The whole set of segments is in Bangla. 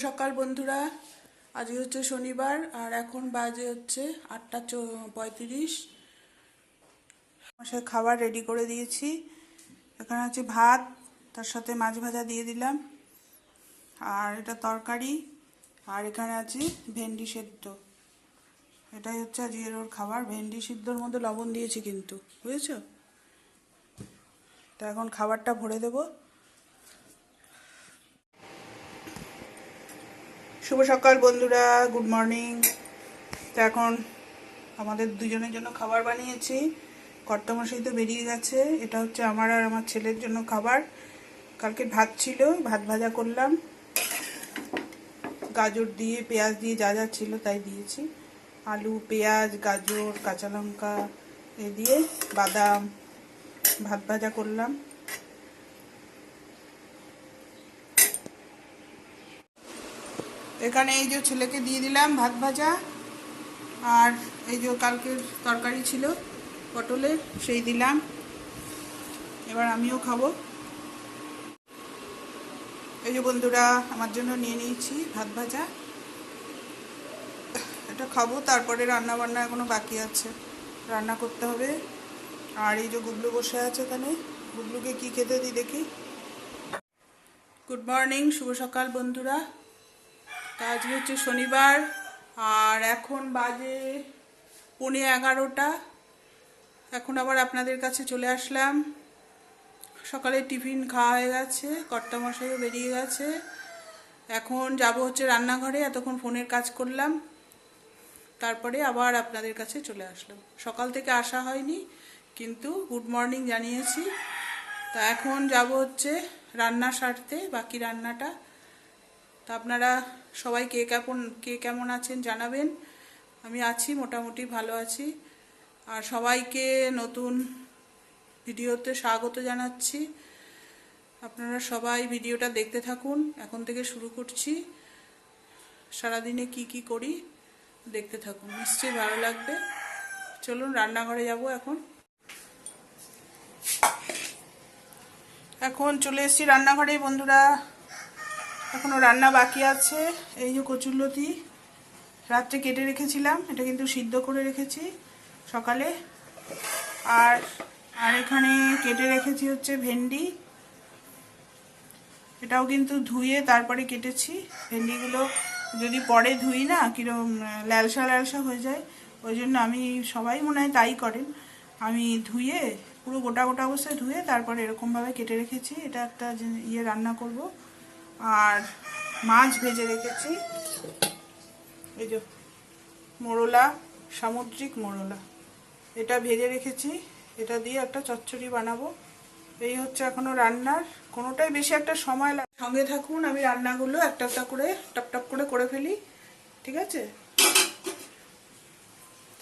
সকাল বন্ধুরা, আজকে হচ্ছে শনিবার আর এখন বাজে হচ্ছে 8:35। মশাই খাবার রেডি করে দিয়েছি। এখানে আছে ভাত, তার সাথে মাছ ভাজা দিয়ে দিলাম, আর এটা তরকারি, আর এখানে আছে ভেন্ডি সেদ্ধ। এটাই হচ্ছে আজকের ওর খাবার। ভেন্ডি সিদ্ধর মধ্যে লবণ দিয়েছি কিন্তু, বুঝেছো? তো এখন খাবারটা ভরে দেবো। শুভ সকাল বন্ধুরা, গুড মর্নিং। তো এখন আমাদের দুজনের জন্য খাবার বানিয়েছি। কর্তামশাই তো বেরিয়ে গেছে। এটা হচ্ছে আমার আর আমার ছেলের জন্য খাবার। কালকে ভাত ছিল, ভাত ভাজা করলাম, গাজর দিয়ে পেঁয়াজ দিয়ে যা যা ছিল তাই দিয়েছি। আলু, পেঁয়াজ, গাজর, কাঁচা লঙ্কা এ দিয়ে বাদাম ভাত ভাজা করলাম। এখানে এই যে ছেলেকে দিয়ে দিলাম ভাত ভাজা, আর এই যে কালকের তরকারি ছিল পটলের, সেই দিলাম। এবার আমিও খাবো। এই যে বন্ধুরা, আমার জন্য নিয়ে নিয়েছি ভাত ভাজা, এটা খাবো। তারপরে রান্না বান্না এখনো বাকি আছে, রান্না করতে হবে। আর এই যে গুবলু বসে আছে এখানে, গুবলুকে কি খেতে দিই দেখি। গুড মর্নিং, শুভ সকাল বন্ধুরা। আজকে হচ্ছে শনিবার আর এখন বাজে 11:15। এখন আবার আপনাদের কাছে চলে আসলাম। সকালে টিফিন খাওয়া হয়ে গেছে, কর্তামশাইও বেরিয়ে গেছে। এখন যাব হচ্ছে রান্নাঘরে, এতক্ষণ ফোনের কাজ করলাম, তারপরে আবার আপনাদের কাছে চলে আসলাম। সকাল থেকে আসা হয়নি, কিন্তু গুড মর্নিং জানিয়েছি। তা এখন যাব হচ্ছে রান্না সারতে, বাকি রান্নাটা। তা আপনারা সবাই কে কেমন আছেন জানাবেন। আমি আছি, মোটামুটি ভালো আছি। আর সবাইকে নতুন ভিডিওতে স্বাগত জানাচ্ছি। আপনারা সবাই ভিডিওটা দেখতে থাকুন। এখন থেকে শুরু করছি। সারাদিনে কি করি দেখতে থাকুন, নিশ্চয়ই ভালো লাগবে। চলুন রান্নাঘরে যাব। এখন চলে এসেছি রান্নাঘরে বন্ধুরা। এখনো রান্না বাকি আছে। এই যে কচুরলতি রাত্রে কেটে রেখেছিলাম, এটা কিন্তু সিদ্ধ করে রেখেছি সকালে। আর আর এখানে কেটে রেখেছি হচ্ছে ভেন্ডি, এটাও কিন্তু ধুয়ে তারপরে কেটেছি। ভেন্ডিগুলো যদি পরে ধুই না, কিরকম ল্যালসা ল্যালসা হয়ে যায়, ওই জন্য আমি, সবাই মনে হয় তাই করেন, আমি ধুয়ে পুরো গোটা গোটা অবস্থায় ধুয়ে তারপরে এরকমভাবে কেটে রেখেছি। এটা একটা রান্না করব। আর মাছ ভেজে রেখেছি, এই যে মোরলা, সামুদ্রিক মোরলা, এটা ভেজে রেখেছি। এটা দিয়ে একটা চচ্চড়ি বানাবো। এই হচ্ছে এখনো রান্নার, কোনোটাই বেশি একটা সময় লাগে। সঙ্গে থাকুন, আমি রান্নাগুলো একটা একটা করে টপ করে ফেলি, ঠিক আছে?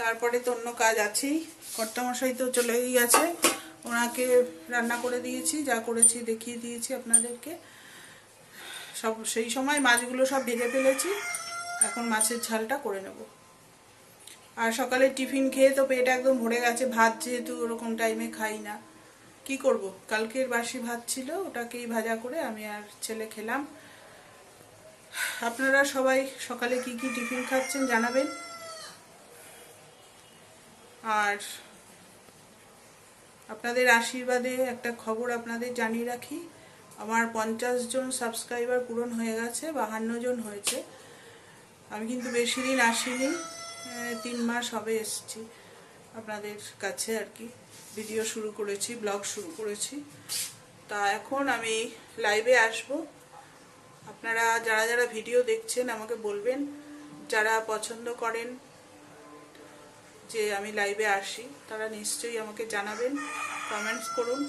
তারপরে তো অন্য কাজ আছেই। কর্তামশাই তো চলেই গেছে, ওনাকে রান্না করে দিয়েছি, যা করেছি দেখিয়ে দিয়েছি আপনাদেরকে সব। সেই সময় মাছগুলো সব ভেজে ফেলেছি, এখন মাছের ঝালটা করে নেব। আর সকালে টিফিন খেয়ে তো পেট একদম ভরে গেছে। ভাত যেহেতু ওরকম টাইমে খাই না, কি করব, কালকের বাসি ভাত ছিল, ওটাকেই ভাজা করে আমি আর ছেলে খেলাম। আপনারা সবাই সকালে কি টিফিন খাচ্ছেন জানাবেন। আর আপনাদের আশীর্বাদে একটা খবর আপনাদের জানিয়ে রাখি, আমার 50 জন সাবস্ক্রাইবার পূরণ হয়ে গেছে, 52 জন হয়েছে। আমি কিন্তু বেশি দিন আসিনি, 3 মাস হবে এসেছি আপনাদের কাছে আর কি। ভিডিও শুরু করেছি, ব্লগ শুরু করেছি। তা এখন আমি লাইভে আসব। আপনারা যারা যারা ভিডিও দেখছেন আমাকে বলবেন, যারা পছন্দ করেন যে আমি লাইভে আসি, তারা নিশ্চয়ই আমাকে জানাবেন, কমেন্টস করুন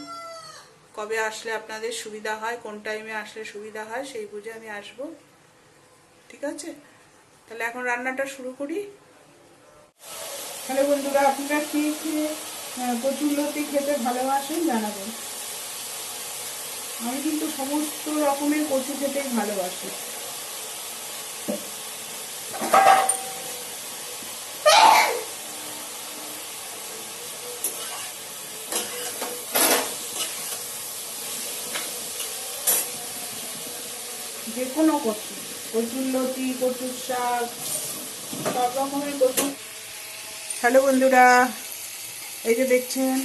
কবে আসলে আপনাদের সুবিধা হয়, কোন টাইমে আসলে সুবিধা হয়, সেই বুঝে আমি আসব, ঠিক আছে? তাহলে এখন রান্নাটা শুরু করি। তাহলে বন্ধুরা, আপনারা কি কচুরলতি খেতে ভালোবাসেন জানাবেন। আমি কিন্তু সমস্ত রকমের কচু খেতেই ভালোবাসি। যে কোনো কচু, কচুরলতি, কচুর শাক, সব রকমের কচু। হ্যালো বন্ধুরা, এই যে দেখছেন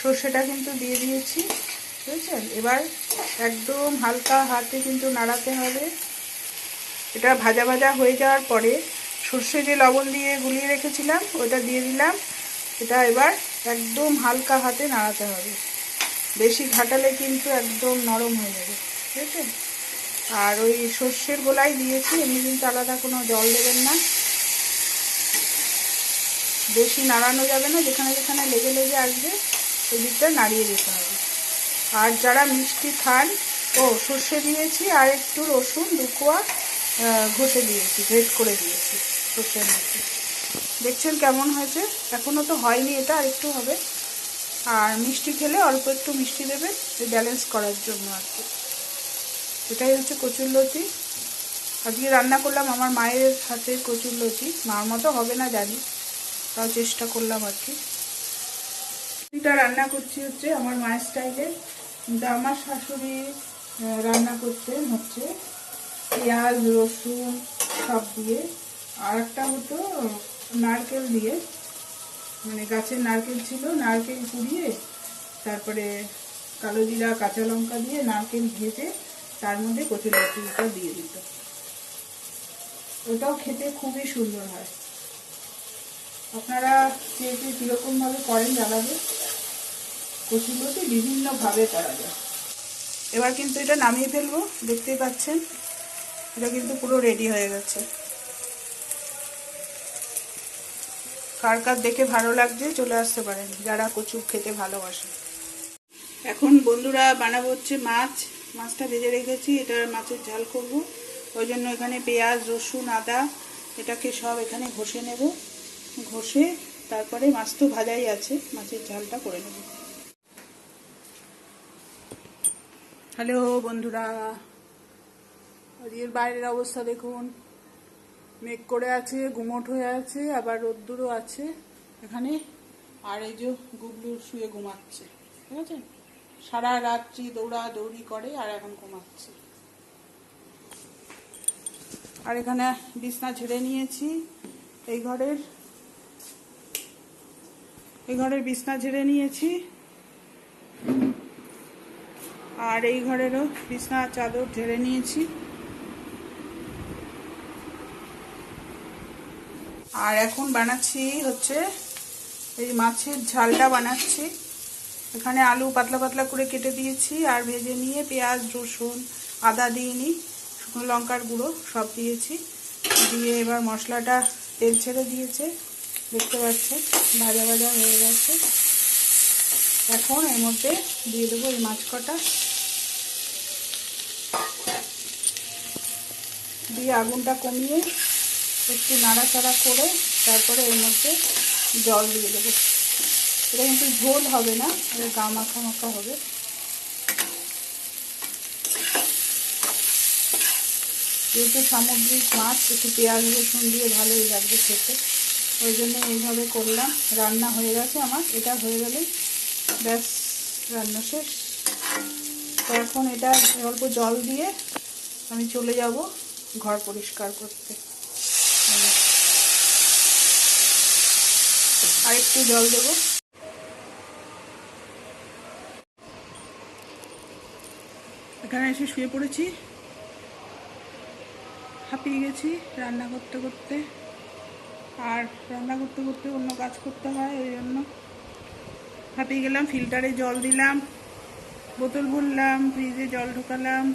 সর্ষেটা কিন্তু দিয়ে দিয়েছি, বুঝেছেন? এবার একদম হালকা হাতে কিন্তু নাড়াতে হবে। এটা ভাজা ভাজা হয়ে যাওয়ার পরে সর্ষে যে লবণ দিয়ে গুলিয়ে রেখেছিলাম ওটা দিয়ে দিলাম। এটা এবার একদম হালকা হাতে নাড়াতে হবে, বেশি ঘাটালে কিন্তু একদম নরম হয়ে যাবে, ঠিক আছে? আর ওই সর্ষের গোলাই দিয়েছি, এমনি কিন্তু আলাদা কোনো জল দেবেন না। বেশি নাড়ানো যাবে না, যেখানে যেখানে লেগে লেগে আসবে ওই দিকটা নাড়িয়ে দিতে হবে। আর যারা মিষ্টি খান, সর্ষে দিয়েছি আর একটু রসুন 2 কোয়া ঘষে দিয়েছি, গ্রেট করে দিয়েছি সর্ষের মধ্যে। দেখছেন কেমন হয়েছে? এখনও তো হয়নি, এটা আর একটু হবে। আর মিষ্টি খেলে অল্প একটু মিষ্টি দেবেন ব্যালেন্স করার জন্য আর কি। এটাই হচ্ছে কচুরলতি। আজকে রান্না করলাম আমার মায়ের হাতের কচুরলতি। মার মতো হবে না জানি, তাও চেষ্টা করলাম আর কি। এটা রান্না করছি হচ্ছে আমার মায়ের স্টাইলে, কিন্তু আমার শাশুড়ি রান্না করতেন হচ্ছে পেঁয়াজ রসুন সব দিয়ে। আর একটা হতো নারকেল দিয়ে, মানে গাছের নারকেল ছিল, নারকেল কুড়িয়ে তারপরে কালো জিরা কাঁচা লঙ্কা দিয়ে নারকেল ভেজে তার মধ্যে কচুরলতিটা দিয়ে দিত। ওটাও খেতে খুবই সুন্দর হয়। আপনারা কে কে কীরকমভাবে করেন জানাবে। কচুরলতি বিভিন্নভাবে করা যায়। এবার কিন্তু এটা নামিয়ে ফেলবো, দেখতেই পাচ্ছেন এটা কিন্তু পুরো রেডি হয়ে গেছে। কার কার দেখে ভালো লাগছে চলে আসতে পারেন যারা কচু খেতে ভালোবাসে। এখন বন্ধুরা বানাবো হচ্ছে মাছটা ভেজে রেখেছি, এটা মাছের ঝাল করব। ওই জন্য এখানে পেঁয়াজ রসুন আদা এটাকে সব এখানে ঘষে নেব, ঘষে তারপরে মাছ তো ভাজাই আছে, মাছের ঝালটা করে নেব। হ্যালো বন্ধুরা, আজকের বাইরের অবস্থা দেখুন, মেঘ করে আছে, গুমোট হয়ে আছে, আবার রোদ্দুরও আছে এখানে। আর এই যে গুবলু শুয়ে ঘুমাচ্ছে, ঠিক আছে? সারা রাত্রি দৌড়াদৌড়ি করে আর এখন ঘুমাচ্ছে। আর এখানে বিছনা ঝেড়ে নিয়েছি, এই ঘরের বিছনা ঝেড়ে নিয়েছি, আর এই ঘরেরও বিছনা চাদর ঝেড়ে নিয়েছি। আর এখন বানাচ্ছি হচ্ছে এই মাছের ঝালটা বানাচ্ছি। এখানে আলু পাতলা পাতলা করে কেটে দিয়েছি আর ভেজে নিয়ে পেঁয়াজ রসুন আদা দিইনি, শুকনো লঙ্কার গুঁড়ো সব দিয়েছি, দিয়ে এবার মশলাটা তেল ছেড়ে দিয়েছে, দেখতে পাচ্ছেন ভাজা ভাজা হয়ে গেছে। এখন এর মধ্যে দিয়ে দেবো এই মাছ কটা, দিয়ে আগুনটা কমিয়ে একটু নাড়াচাড়া করে তারপরে এর মধ্যে জল দিয়ে দেবো। এটা কিন্তু ঝোল হবে না, এটা গা মাখা মাখা হবে। যেহেতু সামুদ্রিক মাছ একটু পেঁয়াজ রসুন দিয়ে ভালোই লাগবে খেতে, ওই জন্য এইভাবে করলাম। রান্না হয়ে গেছে আমার, এটা হয়ে গেলেই ব্যাস রান্না শেষ। তো এখন এটা অল্প জল দিয়ে আমি চলে যাব ঘর পরিষ্কার করতে। আর একটু জল দেবো। এখানে এসে শুয়ে পড়েছি, হাঁপিয়ে গেছি রান্না করতে করতে। আর রান্না করতে করতে অন্য কাজ করতে হয়, ওই জন্য হাঁপিয়ে গেলাম। ফিল্টারে জল দিলাম, বোতল ভরলাম, ফ্রিজে জল ঢোকালাম।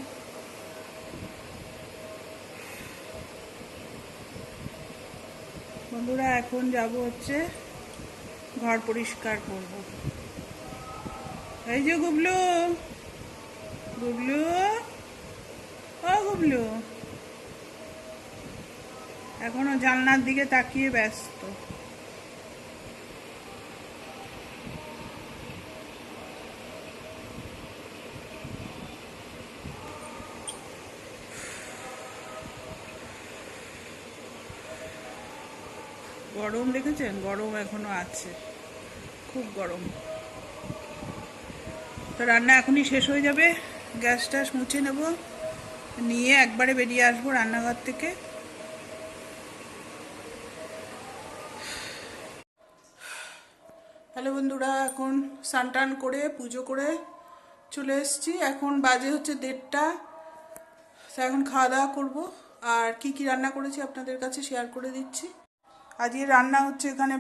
বন্ধুরা এখন যাব হচ্ছে ঘর পরিষ্কার করব। এই যে গুবলু, গুবলু ও গুবলু এখনো জানলার দিকে তাকিয়ে ব্যস্ত। গরম দেখেছেন, গরম এখনো আছে, খুব গরম। তো রান্না এখনই শেষ হয়ে যাবে, গ্যাস ট্যাস মুছে নেব, নিয়ে একবারে বেরিয়ে আসবো রান্নাঘর থেকে। হ্যালো বন্ধুরা, এখন স্নান টান করে পুজো করে চলে এসেছি। এখন বাজে হচ্ছে 1:30। তো এখন খাওয়া দাওয়া করবো। আর কি কি রান্না করেছি আপনাদের কাছে শেয়ার করে দিচ্ছি। আজকে রান্না হচ্ছে এখানে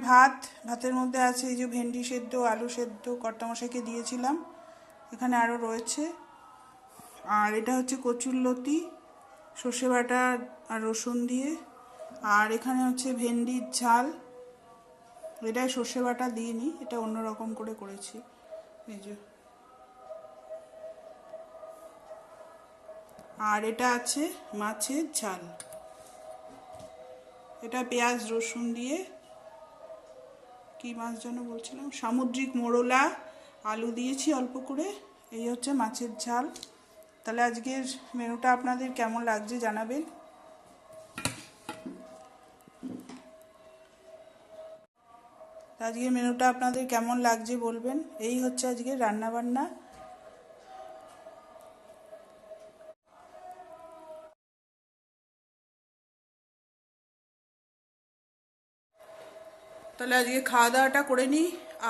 ভাতের মধ্যে আছে এই যে ভেন্ডি সেদ্ধ, আলু সেদ্ধ, কর্তামশাইকে দিয়েছিলাম, এখানে আরও রয়েছে। আর এটা হচ্ছে কচুরলতি সর্ষে বাটা আর রসুন দিয়ে। আর এখানে হচ্ছে ভেন্ডির ঝাল, এটাই সর্ষে বাটা দিইনি, এটা অন্য রকম করে করেছি। এই যে, আর এটা আছে মাছের ঝাল, এটা পেঁয়াজ রসুন দিয়ে। কি মাছ যেন বলছিলাম, সামুদ্রিক মোরলা, আলু দিয়েছি অল্প করে। এই হচ্ছে মাছের ঝাল। তাহলে আজকের মেনুটা আপনাদের কেমন লাগছে জানাবেন। আজকের মেনুটা আপনাদের কেমন লাগছে বলবেন। এই হচ্ছে আজকের রান্না বান্না। তাহলে আজকে খাওয়া দাওয়াটা করে নিই।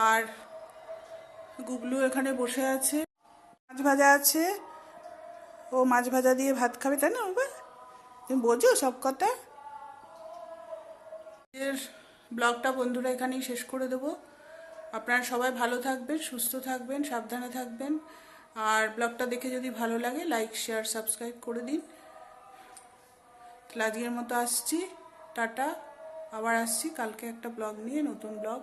আর গুগলু এখানে বসে আছে, মাছ ভাজা আছে, ও মাছ ভাজা দিয়ে ভাত খাবে, তাই না বাবা? তুমি বোঝো সব কথা। এর ব্লগটা বন্ধুরা এখানেই শেষ করে দেবো। আপনারা সবাই ভালো থাকবেন, সুস্থ থাকবেন, সাবধানে থাকবেন। আর ব্লগটা দেখে যদি ভালো লাগে লাইক শেয়ার সাবস্ক্রাইব করে দিন। তাহলে আজকের মতো আসছি, টাটা। আবার আসছি কালকে একটা ব্লগ নিয়ে, নতুন ব্লগ।